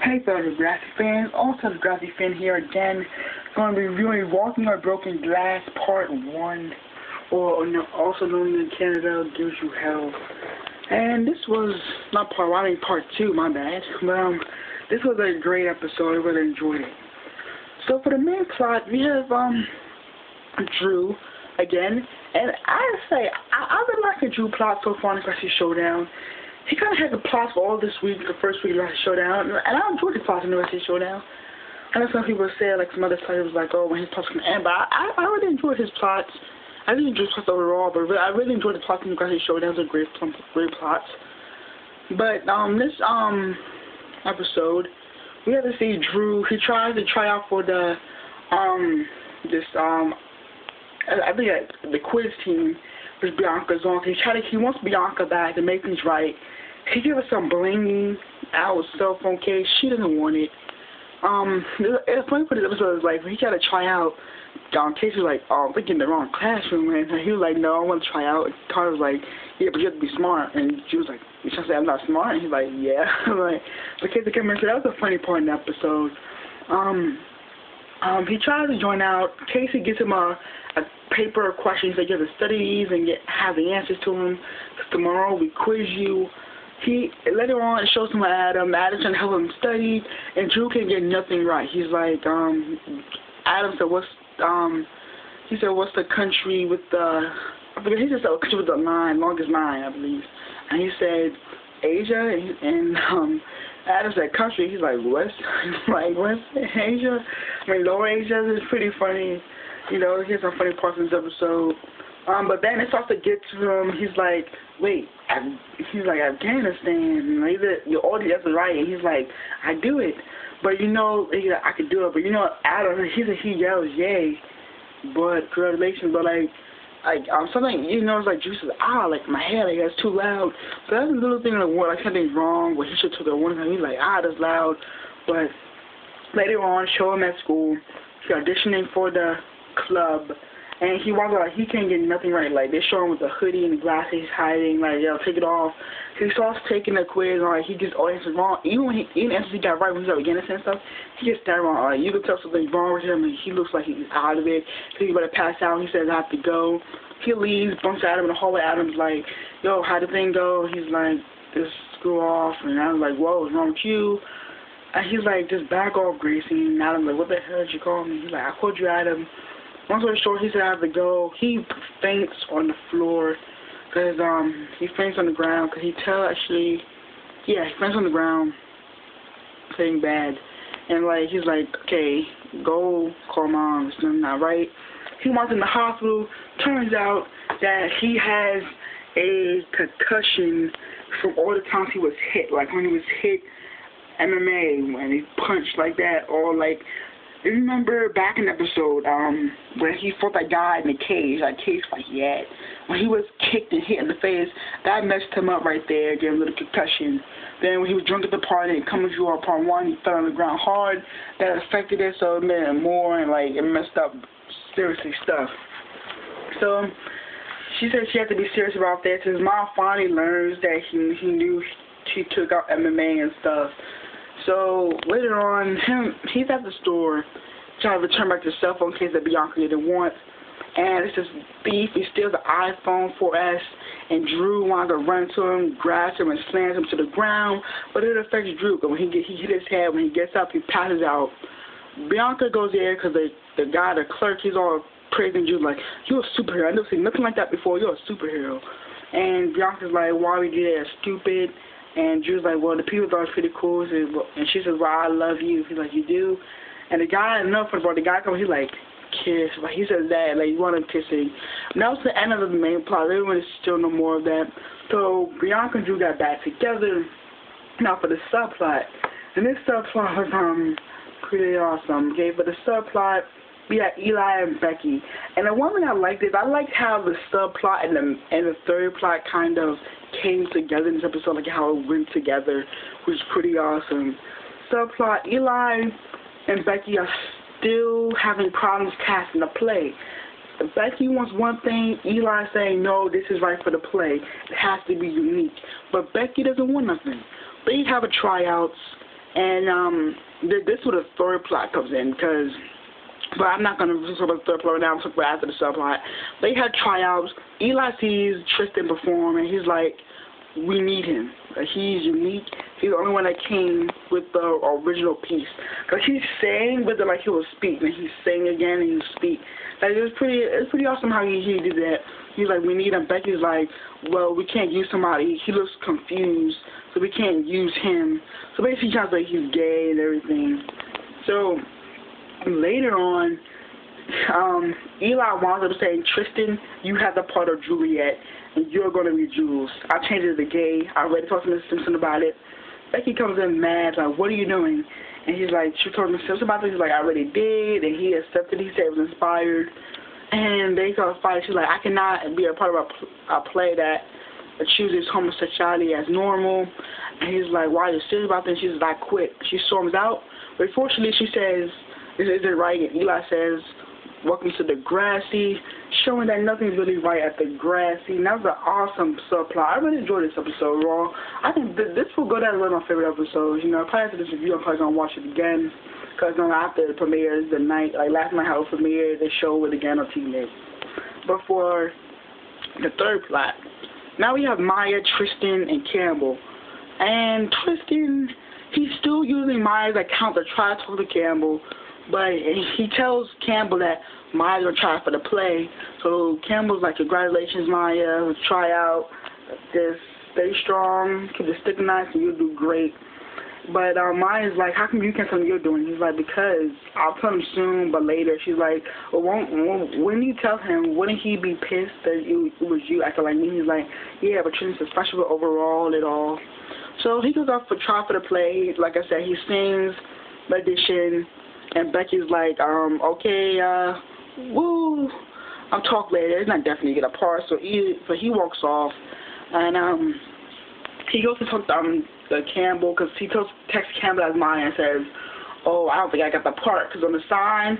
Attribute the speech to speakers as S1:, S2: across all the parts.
S1: Hey fellow Degrassi fans, also Degrassi fan here again. Going to be reviewing Walking on Broken Glass Part 1, or also known in Canada, Gives You Hell. And this was, not Part 1, I mean Part 2, my bad. But this was a great episode, I really enjoyed it. So for the main plot, we have Drew again. And I say, I've been liking Drew plot so far in Degrassi Showdown. He kind of had the plots for all this week, the first week of Degrassi Showdown, and I enjoyed the plots in Degrassi Showdown. I know some people say, like some other players was like, oh, when his plots can end, but I really enjoyed his plots. I really enjoyed his plots overall, but I really enjoyed the plots in Degrassi Showdown. They're great plots. But this episode, we have to see Drew. He tries to try out for the I think the quiz team, which Bianca's on. He wants Bianca back to make things right. He gave her some blinging out with cell phone case. She doesn't want it. It's funny for this episode is like when he tried to try out. Casey was like, "Oh, I'm thinking in the wrong classroom," and he was like, "No, I want to try out." And Carter was like, "Yeah, but you have to be smart." And she was like, "You trying to say I'm not smart?" And he's like, "Yeah." Like, so Casey came in. So that was a funny part in the episode. He tries to join out. Casey gives him a paper of questions that you have to study these and have the answers to them. Tomorrow we quiz you. Later on it shows him Adam. Adam's trying to help him study, and Drew can get nothing right. He's like, Adam said, what's the country with the, I forget, he just said country with the longest line, I believe. And he said Asia, and Adam said country. He's like, West Asia? I mean, Lower Asia is pretty funny. You know, here's some funny parts in this episode. But then it starts to get to him. He's like, wait, he's like, Afghanistan. You're all the answers right. And he's like, I do it. But you know, I could do it. But you know, Adam, he yells, yay. But congratulations. But like something, you know, it's like Drew says, like my head, like that's too loud. So that's a little thing like something's wrong. But he should took the one time. He's like, that's loud. But later on, show him at school. He's auditioning for the club. And he walks out like he can't get nothing right. Like they show him with the hoodie and the glasses he's hiding. Like take it off. He starts taking the quiz. Like he gets all answers wrong. Even answers he got right when he's at Afghanistan and stuff, he gets that wrong. Like you can tell something's wrong with him. And he looks like he's out of it. So he's about to pass out. He says I have to go. He leaves, bumps Adam in the hallway. Adam's like, yo, how'd the thing go? He's like, just screw off. And Adam's like, whoa, what's wrong with you? And he's like, just back off, Gracie. And Adam's like, what the hell did you call me? He's like, I called you Adam. Long story short, he said I have to go. He faints on the floor because he faints on the ground because he faints on the ground, saying bad, and like he's like, okay, go call mom. It's not right. He wants in the hospital. Turns out that he has a concussion from all the times he was hit. Like when he was hit MMA, when he punched like that, or like. Remember back in the episode when he fought that guy in the cage fight he had, when he was kicked and hit in the face, that messed him up right there, gave him a little concussion. Then when he was drunk at the party and coming through part 1, he fell on the ground hard. That affected it, so it made it more, and like it messed up seriously stuff. So she said she had to be serious about that. His mom finally learns that he knew she took out MMA and stuff. So later on, he's at the store trying to return back the cell phone case that Bianca didn't want. And it's this thief. He steals the iPhone 4S, and Drew wanted to run to him, grabs him, and slams him to the ground. But it affects Drew because when he hit his head, when he gets up, he passes out. Bianca goes there because the guy, the clerk, he's all praising Drew like, you're a superhero. I've never seen nothing like that before. You're a superhero. And Bianca's like, why would you do that? Stupid. And Drew's like, well, the people thought it was pretty cool. And she says, well, I love you. He's like, you do? And the guy, enough for the guy comes, he's like, kiss. Like, he says that, like, you want him kissing. And that was the end of the main plot. They didn't really still no more of that. So Bianca and Drew got back together. Now for the subplot. And this subplot was pretty awesome. Okay, for the subplot, we had Eli and Becky. And the one thing I liked is I liked how the subplot and the third plot kind of came together in this episode, like how it went together, which was pretty awesome. Subplot, Eli and Becky are still having problems casting the play. Becky wants one thing, Eli saying, no, this is right for the play. It has to be unique. But Becky doesn't want nothing. They have a tryouts, And this is where the third plot comes in, but I'm not going to talk about the third plot right now. I'm talking about after the subplot. They had tryouts. Eli sees Tristan perform, and he's like, we need him. He's unique. He's the only one that came with the original piece. Because he's sang, but then, like, he will speak, and he's sing again, and he will speak. Like, it's pretty awesome how he did that. He's like, we need him. Becky's like, well, we can't use somebody. He looks confused, so we can't use him. So basically, he sounds like he's gay and everything. So later on, Eli winds up saying, Tristan, you have the part of Juliet, and you're going to be Jules. I changed it to gay. I already talked to Mr. Simpson about it. Becky comes in mad, like, what are you doing? And he's like, she told Mr. Simpson about this. He's like, I already did, and he accepted. He said it was inspired. And they got fired. She's like, I cannot be a part of a play that chooses homosexuality as normal. And he's like, why are you serious about this? She's like, I quit. She storms out. But fortunately, she says, is it right? And Eli says, welcome to Degrassi, showing that nothing's really right at Degrassi. And that was an awesome subplot. I really enjoyed this episode, Raw. I think this will go down as one of my favorite episodes. You know, probably after this review, I'm probably going to watch it again. Because after the premieres, the night, like last night how it premiered, they show it again on TV. But for the third plot, now we have Maya, Tristan, and Campbell. And Tristan, he's still using Maya's account to try to talk to Campbell. But he tells Campbell that Maya's going to try for the play. So Campbell's like, congratulations, Maya. Let's try out. Just stay strong. Keep the stick nice, and you'll do great. But Maya's like, how come you can't tell me you're doing? He's like, because I'll tell him soon, but later. She's like, well, when you tell him, wouldn't he be pissed that it was you acting like me? He's like, yeah, but Tristan's special overall and all. So he goes off for try for the play. Like I said, he sings the audition. And Becky's like, okay, woo, I'll talk later. It's not definitely get a part. So he walks off, and he goes to talk to Campbell, because he texts Campbell as Maya and says, oh, I don't think I got the part, because on the sign,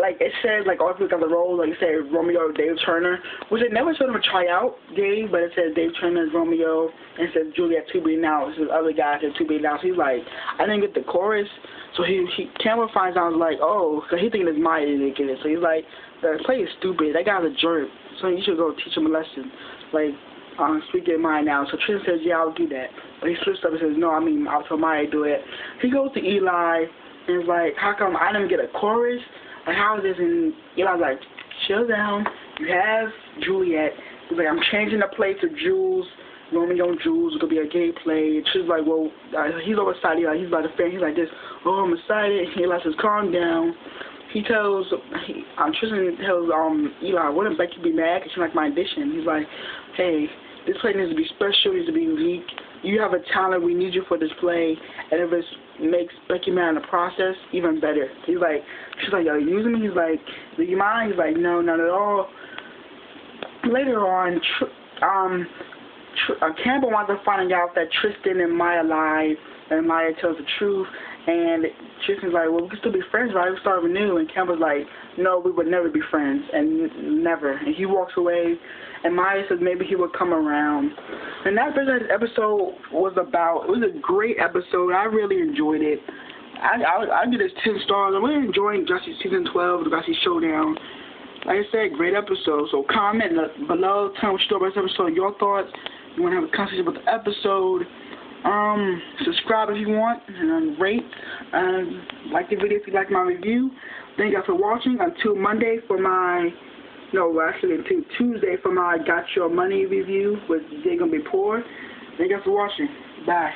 S1: like, it says, like, all people got the role, like, it said Romeo Dave Turner, which they never showed him a tryout game, but it says Dave Turner as Romeo, and it says Juliet to be now. This is other guy said to be now. So he's like, I didn't get the chorus. So Campbell finds out, like, oh, because he thinking it's Maya didn't get it. So he's like, the play is stupid. That guy's a jerk. So you should go teach him a lesson. Like, speak your mind now. So Tristan says, yeah, I'll do that. But he slips up and says, no, I mean, I'll tell Maya to do it. He goes to Eli and is like, how come I didn't get a chorus? Like, how is this? And Eli's like, chill down. You have Juliet. He's like, I'm changing the play to Jules. Romeo and Jules. It's going to be a gay play. And she's like, well, he's over excited. Eli. He's about to faint. He's like this, oh, I'm excited. And Eli says, calm down. Tristan tells Eli, wouldn't Becky be mad? Because she liked my audition. He's like, hey, this play needs to be special, needs to be unique. You have a talent, we need you for this play, and if it makes Becky mad in the process, even better. She's like, are you using me? He's like, do you mind? He's like, no, not at all. Later on, Campbell winds up finding out that Tristan and Maya lied, and Maya tells the truth, and Tristan's like, well, we can still be friends, right? We start anew. And Campbell's like, no, we would never be friends, and never. And he walks away, and Maya says maybe he would come around. And that episode was a great episode. I really enjoyed it. I give this 10 stars. I'm really enjoying Degrassi Season 12, Degrassi Showdown. Like I said, great episode. So comment below, tell me what you thought about this episode, your thoughts. You want to have a conversation about the episode. Subscribe if you want, and rate, and like the video if you like my review. Thank you guys for watching. Until Monday for until Tuesday for my Got Your Money review with They're Gonna Be Poor. Thank you guys for watching. Bye.